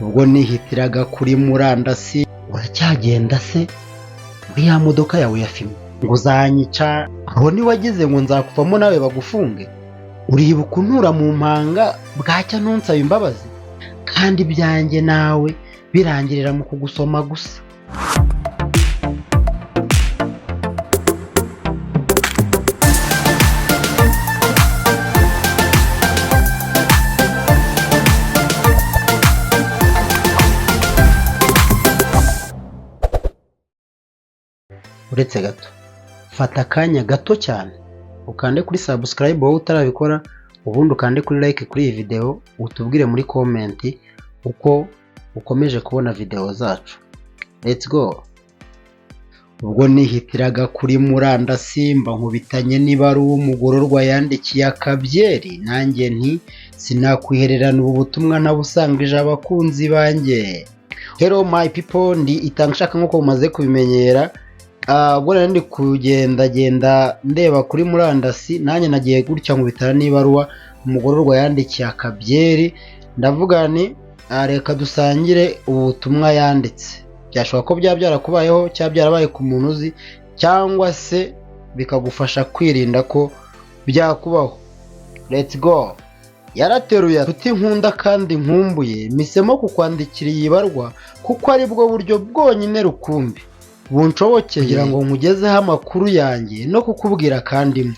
ubwo nihitiraga kuri murandasi. Uracyagenda se muri ya modoka yawe ya fime ngo uzanyica? aho niwagize ngo nzakuvamo nawe bagufunge? uribuka untura mu mpanga bwacya ntunsaba imbabazi, kandi ibyanjye nawe birangirira mu kugusoma gusa. uretse gato, fata akanya gato cyane ukande kuri subscribe wowe utarabikora, ubundi ukande kuri like kuri iyi video, utubwire muri comment uko ukomeje kubona video zacu. Let's go. ubwo nihitiraga kuri murandasi mba nkubitanye n'ibaruwa umugororwa yandikiye Akabyeri, nanjye nti sinakwihererana ubu butumwa nabusangije abakunzi banjye. Hello my people, ndi Itangishaka nk'uko mumaze kubimenyera. ubwo nari ndi kugendagenda ndeba kuri murandasi, nanjye nagiye gutya nkubitana n'ibaruwa umugororwa yandikiye Akabyeri, ndavuga ni reka dusangire ubu butumwa yanditse. byashoboka ko byaba byarakubayeho cyangwa byarabaye ku muntu uzi, cyangwa se bikagufasha kwirinda ko byakubaho. Let's go. yarateruye tuti nkunda kandi nkumbuye, misemo kukwandikira iyi barwa kuko ari bwo buryo bwonyine rukumbi bunshobokeye kugira ngo nkugezeho amakuru yanjye no kukubwira kandi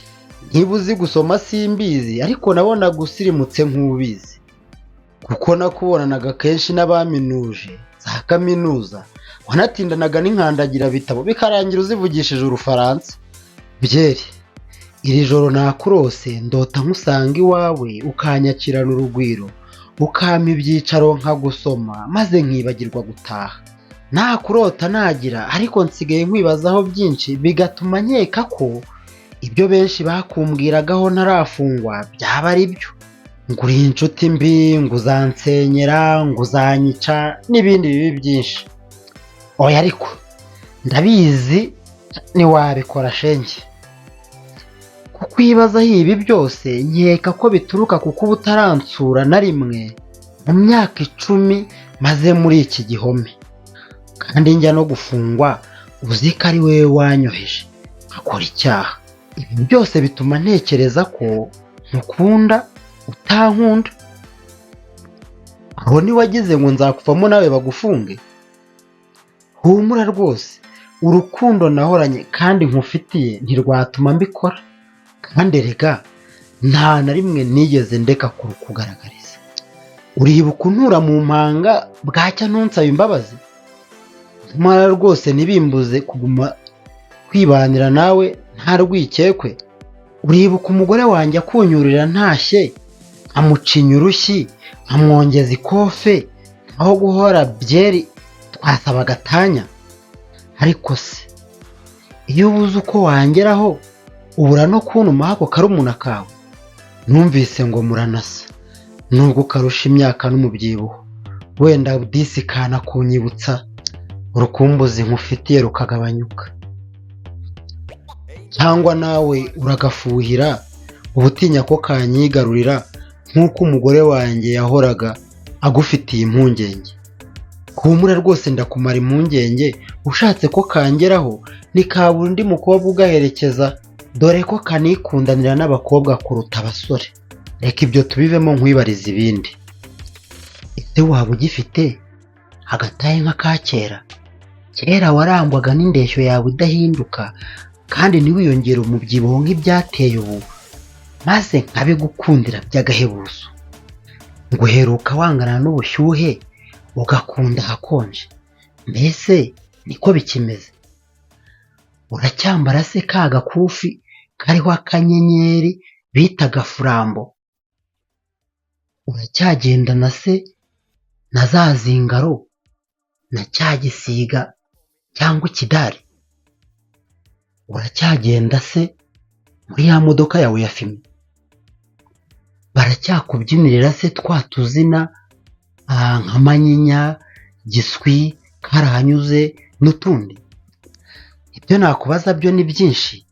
ntiba uzi gusoma simbizi, ariko nabona gusirimutse nk'ubizi kuko nakubonanaga kenshi n'abaminuje za kaminuza, wanatindanaga n'inkandagira bitabo bikarangira uzivugishije urufaransa. Byeri, iri joro nakurose ndota nkusanga iwawe ukanyakirana urugwiro, ukampa ibyicaro nkagusoma maze nkibagirwa gutaha. nakurota nagira, ariko nsigaye nkwibazaho byinshi bigatuma nkeka ko ibyo benshi bakumbwiragaho ntarafungwa byaba ari byo, ngo uri inshuti mbi, ngo uzansenyera, ngo uzanyica n'ibindi bibi byinshi. oya ariko ndabizi ntiwabikora shenge, kukwibazaho ibi byose nkeka ko bituruka kuko uba utaransura na rimwe mu myaka 10 maze muri iki gihome, kandi njya no gufungwa uzi ko ari wowe wanyoheje akora icyaha. ibi byose bituma ntekereza ko nkukunda utankunda. aho niwagize ngo nzakuvamo nawe bagufunge? humura rwose, urukundo nahoranye kandi nkufitiye ntirwatuma mbikora, kandi rega nta na rimwe nigeze ndeka kurukugaragariza. uribuka untura mu mpanga bwacya ntunsaba imbabazi? nyamara rwose ntibimbuze kuguma kwibanira nawe nta rwikekwe. uribuka umugore wanjye akunyurira ntashye amucinya urushyi amwongeza ikofe, aho guhora byeri twasaba agatanya? ariko se iyo ubuze uko wangeraho ubura no kuntumaho ako karumuna kawe? numvise ngo muranasa, nubwo karusha imyaka n'umubyibuho, wenda disi kana kunyibutsa urukumbuzi nkufitiye rukagabanyuka. cyangwa nawe uragafuhira ubutinya ko kanyigarurira nk'uko umugore wanjye yahoraga agufitiye impungenge. humura rwose ndakumara impungenge, ushatse ko kangeraho nikabura undi mukobwa ugaherekeza, dore ko kanikundanira n'abakobwa kuruta abasore. reka ibyo tubivemo nkwibariza ibindi. ese waba ugifite agataye nka ka kera? kera warangwaga n'indeshyo yawe idahinduka kandi ntiwiyongere umubyibuho nk'ibyateye ubu, maze nkabigukundira by'agahebuzo. ngo uheruka wangana n'ubushyuhe ugakunda hakonje, mbese niko bikimeze? uracyambara se ka gakufi kariho akanyenyeri bitaga furambo? uracyagendana se na za zingaro na cya gisiga cyangwa ikidari? uracyagenda se muri ya modoka yawe ya fime? baracyakubyinirira se twa tuzina nka manyinya, giswi, karahanyuze n'utundi? ibyo nakubaza byo ni byinshi,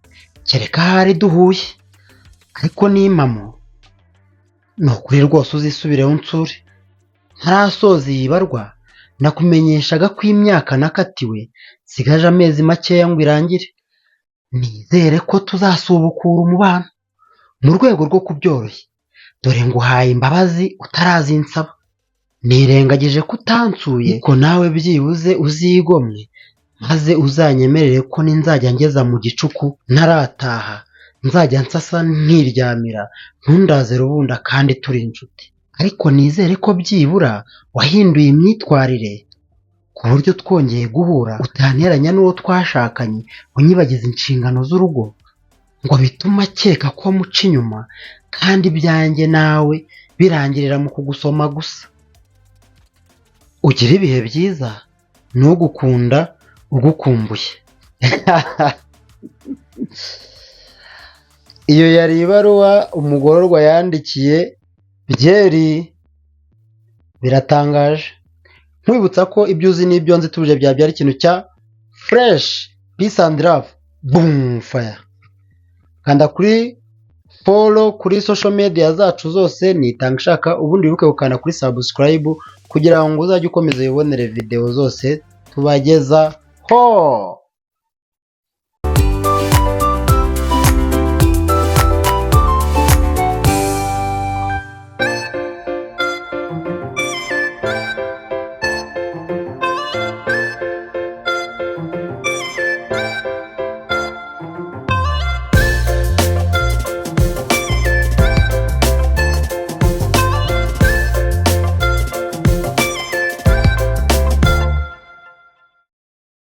kereka ahari duhuye, ariko n'impamo ni ukuri rwose uzisubireho unsure. ntarasoza iyi barwa nakumenyeshaga ko imyaka nakatiwe sigaje amezi makeya ngo irangire. Nizere ko tuzasubukura umubano mu rwego rwo kubyoroshya, dore nguhaye imbabazi utarazinsaba. Nirengagije ko utansuye ko nawe byibuze uzigomwe, maze uzanyemerere ko ninzajya ngeza mu gicuku ntarataha nzajya nsasa nkiryamira, ntundaze rubunda kandi turi inshuti. Ariko nizere ko byibura wahinduye imyitwarire ku buryo twongeye guhura utanteranya n'uwo twashakanye unyibagiza inshingano z'urugo ngo bituma akeka ko muca inyuma kandi ibyanjye nawe birangirira mu kugusoma gusa. Ugira ibihe byiza, n'ugukunda ugukumbuye. Iyo yari ibaruwa umugororwa yandikiye Byeri. Biratangaje. Nkwibutsa ko ibyo uzi n'ibyo nzi tuje byabyara ikintu cya fresh peace and love boom fire. Kanda kuri follow kuri social media zacu zose nitanga ishaka, ubundi wibuke gukanda kuri subscribe kugira ngo uzajye ukomeza ubonere video zose tubageza ho.